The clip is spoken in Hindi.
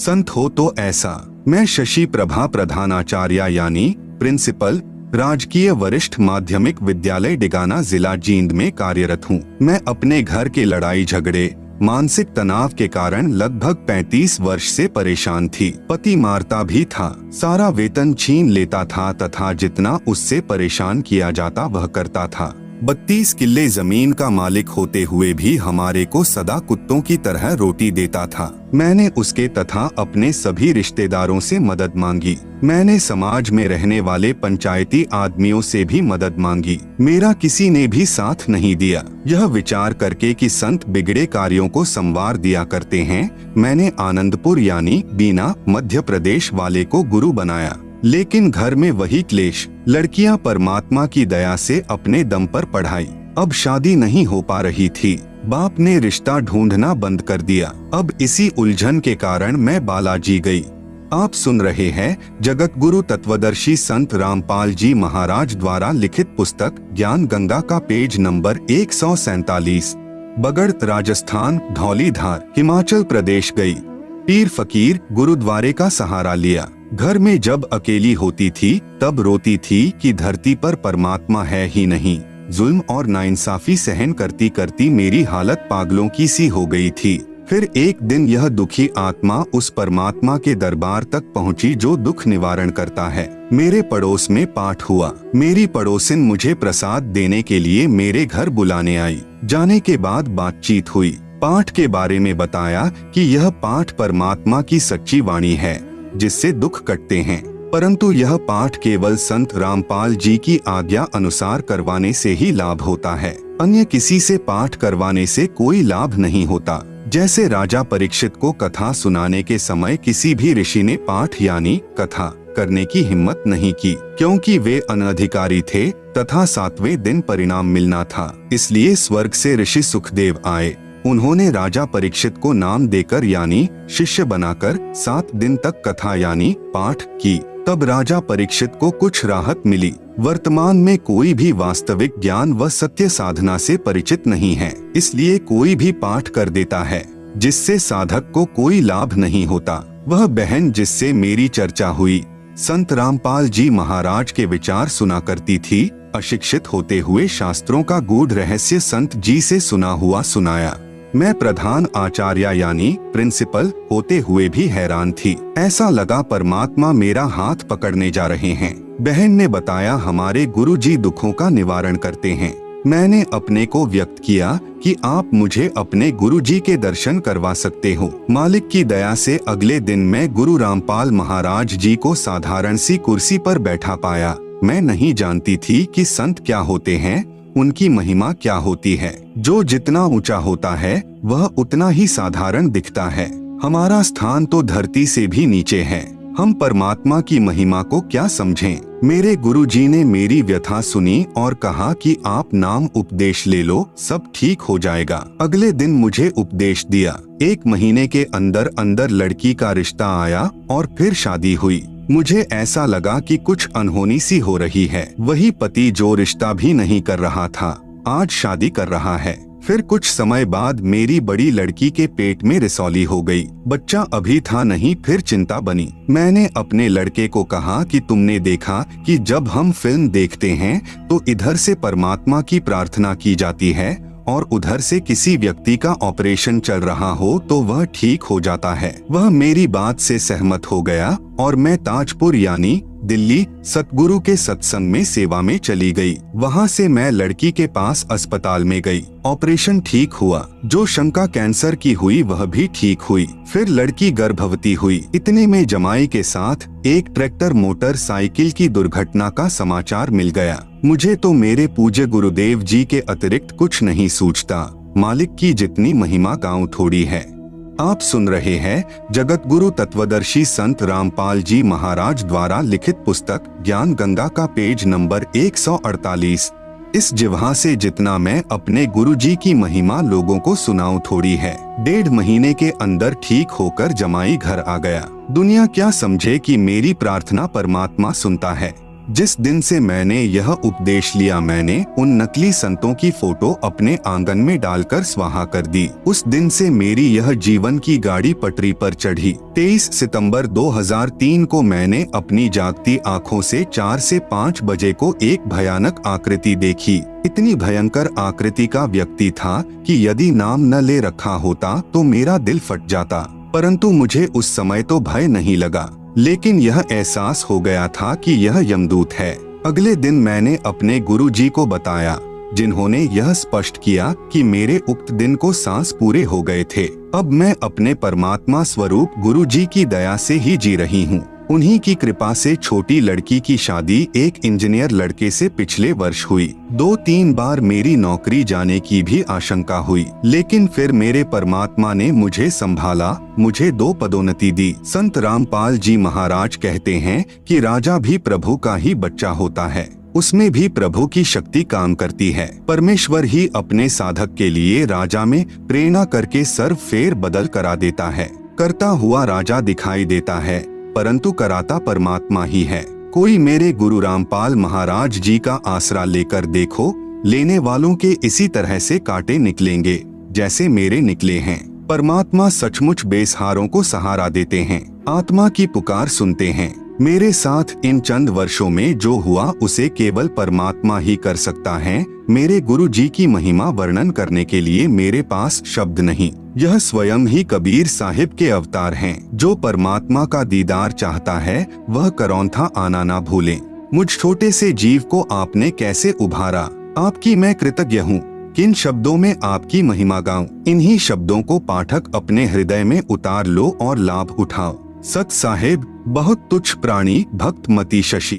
संत हो तो ऐसा। मैं शशि प्रभा प्रधानाचार्य यानी प्रिंसिपल, राजकीय वरिष्ठ माध्यमिक विद्यालय डिगाना, जिला जींद में कार्यरत हूँ। मैं अपने घर के लड़ाई झगड़े, मानसिक तनाव के कारण लगभग 35 वर्ष से परेशान थी। पति मारता भी था, सारा वेतन छीन लेता था तथा जितना उससे परेशान किया जाता वह करता था। 32 किल्ले जमीन का मालिक होते हुए भी हमारे को सदा कुत्तों की तरह रोटी देता था। मैंने उसके तथा अपने सभी रिश्तेदारों से मदद मांगी। मैंने समाज में रहने वाले पंचायती आदमियों से भी मदद मांगी। मेरा किसी ने भी साथ नहीं दिया। यह विचार करके कि संत बिगड़े कार्यों को संवार दिया करते हैं, मैंने आनंदपुर यानी बीना मध्य प्रदेश वाले को गुरु बनाया। लेकिन घर में वही क्लेश। लड़कियां परमात्मा की दया से अपने दम पर पढ़ाई। अब शादी नहीं हो पा रही थी। बाप ने रिश्ता ढूंढना बंद कर दिया। अब इसी उलझन के कारण मैं बालाजी गई। आप सुन रहे हैं जगत गुरु तत्वदर्शी संत रामपाल जी महाराज द्वारा लिखित पुस्तक ज्ञान गंगा का पेज नंबर 147। बगड़, राजस्थान, धौलीधार, हिमाचल प्रदेश गई। पीर फकीर गुरुद्वारे का सहारा लिया। घर में जब अकेली होती थी तब रोती थी कि धरती पर परमात्मा है ही नहीं। जुल्म और नाइंसाफी सहन करती करती मेरी हालत पागलों की सी हो गई थी। फिर एक दिन यह दुखी आत्मा उस परमात्मा के दरबार तक पहुंची जो दुख निवारण करता है। मेरे पड़ोस में पाठ हुआ। मेरी पड़ोसिन मुझे प्रसाद देने के लिए मेरे घर बुलाने आई। जाने के बाद बातचीत हुई। पाठ के बारे में बताया कि यह पाठ परमात्मा की सच्ची वाणी है जिससे दुख कटते हैं, परंतु यह पाठ केवल संत रामपाल जी की आज्ञा अनुसार करवाने से ही लाभ होता है। अन्य किसी से पाठ करवाने से कोई लाभ नहीं होता। जैसे राजा परीक्षित को कथा सुनाने के समय किसी भी ऋषि ने पाठ यानी कथा करने की हिम्मत नहीं की, क्योंकि वे अनधिकारी थे तथा 7वें दिन परिणाम मिलना था। इसलिए स्वर्ग से ऋषि सुखदेव आए। उन्होंने राजा परीक्षित को नाम देकर यानी शिष्य बनाकर 7 दिन तक कथा यानी पाठ की। तब राजा परीक्षित को कुछ राहत मिली। वर्तमान में कोई भी वास्तविक ज्ञान व सत्य साधना से परिचित नहीं है, इसलिए कोई भी पाठ कर देता है जिससे साधक को कोई लाभ नहीं होता। वह बहन जिससे मेरी चर्चा हुई संत रामपाल जी महाराज के विचार सुना करती थी। अशिक्षित होते हुए शास्त्रों का गूढ़ रहस्य संत जी से सुना हुआ सुनाया। मैं प्रधान आचार्य यानी प्रिंसिपल होते हुए भी हैरान थी। ऐसा लगा परमात्मा मेरा हाथ पकड़ने जा रहे हैं। बहन ने बताया हमारे गुरुजी दुखों का निवारण करते हैं। मैंने अपने को व्यक्त किया कि आप मुझे अपने गुरुजी के दर्शन करवा सकते हो। मालिक की दया से अगले दिन मैं गुरु रामपाल महाराज जी को साधारण सी कुर्सी पर बैठा पाया। मैं नहीं जानती थी कि संत क्या होते हैं, उनकी महिमा क्या होती है। जो जितना ऊंचा होता है वह उतना ही साधारण दिखता है। हमारा स्थान तो धरती से भी नीचे है। हम परमात्मा की महिमा को क्या समझें। मेरे गुरुजी ने मेरी व्यथा सुनी और कहा कि आप नाम उपदेश ले लो, सब ठीक हो जाएगा। अगले दिन मुझे उपदेश दिया। 1 महीने के अंदर अंदर लड़की का रिश्ता आया और फिर शादी हुई। मुझे ऐसा लगा कि कुछ अनहोनी सी हो रही है। वही पति जो रिश्ता भी नहीं कर रहा था आज शादी कर रहा है। फिर कुछ समय बाद मेरी बड़ी लड़की के पेट में रिसौली हो गई। बच्चा अभी था नहीं, फिर चिंता बनी। मैंने अपने लड़के को कहा कि तुमने देखा कि जब हम फिल्म देखते हैं तो इधर से परमात्मा की प्रार्थना की जाती है और उधर से किसी व्यक्ति का ऑपरेशन चल रहा हो तो वह ठीक हो जाता है। वह मेरी बात से सहमत हो गया और मैं ताजपुर यानी दिल्ली सतगुरु के सत्संग में सेवा में चली गई। वहाँ से मैं लड़की के पास अस्पताल में गई। ऑपरेशन ठीक हुआ। जो शंका कैंसर की हुई वह भी ठीक हुई। फिर लड़की गर्भवती हुई। इतने में जमाई के साथ एक ट्रैक्टर मोटरसाइकिल की दुर्घटना का समाचार मिल गया। मुझे तो मेरे पूज्य गुरुदेव जी के अतिरिक्त कुछ नहीं सूझता। मालिक की जितनी महिमा गाँव थोड़ी है। आप सुन रहे हैं जगत गुरु तत्वदर्शी संत रामपाल जी महाराज द्वारा लिखित पुस्तक ज्ञान गंगा का पेज नंबर 148। इस जिह्वा से जितना मैं अपने गुरुजी की महिमा लोगों को सुनाऊं थोड़ी है। 1.5 महीने के अंदर ठीक होकर जमाई घर आ गया। दुनिया क्या समझे कि मेरी प्रार्थना परमात्मा सुनता है। जिस दिन से मैंने यह उपदेश लिया, मैंने उन नकली संतों की फोटो अपने आंगन में डालकर स्वाहा कर दी। उस दिन से मेरी यह जीवन की गाड़ी पटरी पर चढ़ी। 23 सितंबर 2003 को मैंने अपनी जागती आंखों से 4 से 5 बजे को एक भयानक आकृति देखी। इतनी भयंकर आकृति का व्यक्ति था कि यदि नाम न ले रखा होता तो मेरा दिल फट जाता, परंतु मुझे उस समय तो भय नहीं लगा, लेकिन यह एहसास हो गया था कि यह यमदूत है। अगले दिन मैंने अपने गुरुजी को बताया, जिन्होंने यह स्पष्ट किया कि मेरे उक्त दिन को सांस पूरे हो गए थे। अब मैं अपने परमात्मा स्वरूप गुरुजी की दया से ही जी रही हूँ। उन्हीं की कृपा से छोटी लड़की की शादी एक इंजीनियर लड़के से पिछले वर्ष हुई। 2-3 बार मेरी नौकरी जाने की भी आशंका हुई, लेकिन फिर मेरे परमात्मा ने मुझे संभाला, मुझे 2 पदोन्नति दी। संत रामपाल जी महाराज कहते हैं कि राजा भी प्रभु का ही बच्चा होता है, उसमें भी प्रभु की शक्ति काम करती है। परमेश्वर ही अपने साधक के लिए राजा में प्रेरणा करके सर्व फेर बदल करा देता है। करता हुआ राजा दिखाई देता है, परंतु कराता परमात्मा ही है। कोई मेरे गुरु रामपाल महाराज जी का आसरा लेकर देखो, लेने वालों के इसी तरह से कांटे निकलेंगे जैसे मेरे निकले हैं। परमात्मा सचमुच बेसहारों को सहारा देते हैं, आत्मा की पुकार सुनते हैं। मेरे साथ इन चंद वर्षों में जो हुआ उसे केवल परमात्मा ही कर सकता है। मेरे गुरु जी की महिमा वर्णन करने के लिए मेरे पास शब्द नहीं। यह स्वयं ही कबीर साहिब के अवतार हैं। जो परमात्मा का दीदार चाहता है वह करौंथा आना ना भूलें। मुझ छोटे से जीव को आपने कैसे उभारा, आपकी मैं कृतज्ञ हूँ। किन शब्दों में आपकी महिमा गाऊं, इन्हीं शब्दों को पाठक अपने हृदय में उतार लो और लाभ उठाओ। सत साहिब बहुत तुच्छ प्राणी भक्त मति शशि।